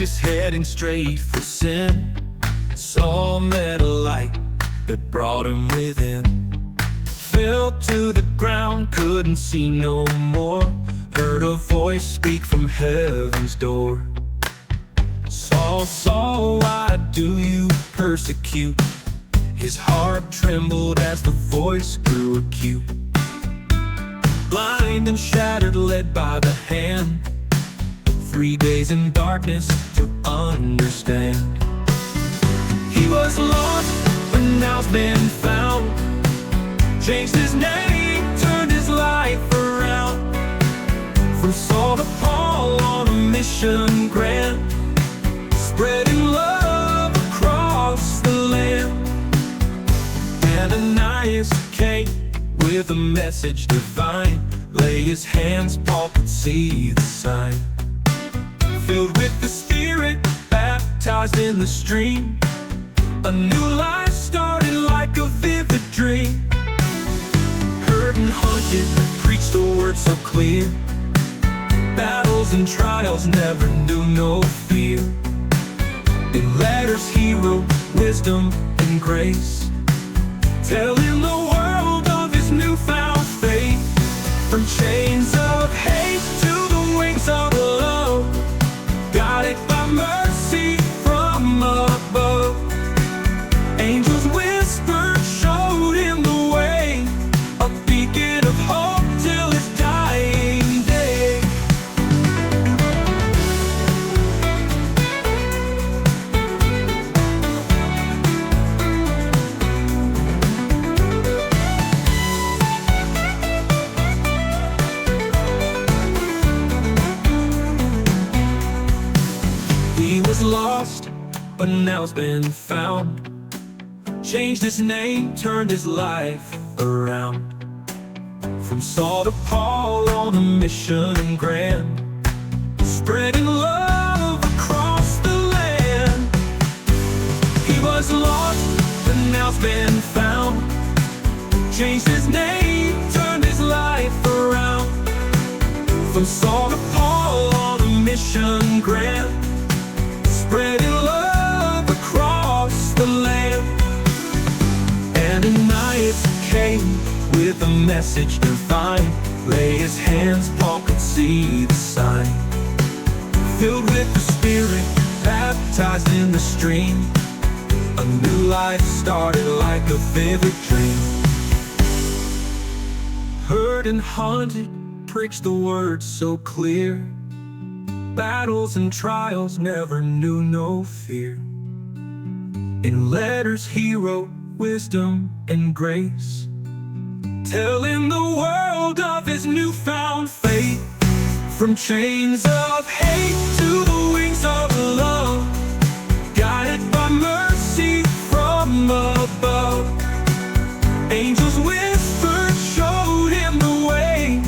Damascus heading straight for sin. Saul met a light that brought him within. Fell to the ground, couldn't see no more. Heard a voice speak from heaven's door. Saul, Saul, why do you persecute? His heart trembled as the voice grew acute. Blind and shattered, led by the hand. 3 days in darkness to understand. He was lost, but now's been found. Changed his name, turned his life around. From Saul to Paul on a mission grand, spreading love across the land. Ananias came with a message divine. Lay his hands, Paul could see the sign. Filled with the Spirit, baptized in the stream, a new life started like a vivid dream. Heard and hunted, preached the word so clear. Battles and trials never knew no fear. In letters he wrote wisdom and grace, telling the world of his newfound faith. From chains of hate to the wings of love, guided by mercy from above. Angels whispered, showed him the way, a beacon of hope till his dying day. He was lost, but now's been found. Changed his name, turned his life around. From Saul to Paul on a mission grand, spreading love across the land. He was lost, but now's been found. Changed his name, turned his life around. From Saul to Paul on a mission grand, spreading love across the land. Ananias came with a message divine. Lay his hands, Paul could see the sign. Filled with the Spirit, baptized in the stream, a new life started like a vivid dream. Heard and haunted, preached the word so clear. Battles and trials never knew no fear. In letters he wrote wisdom and grace, telling the world of his newfound faith. From chains of hate to the wings of love, guided by mercy from above. Angels whispered, showed him the way,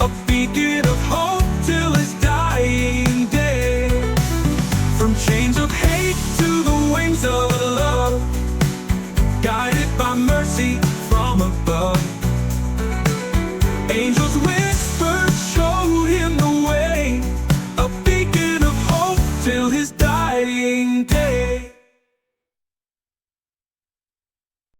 a beacon of hope till his dying day. From chains of hate to the wings of love, guided by mercy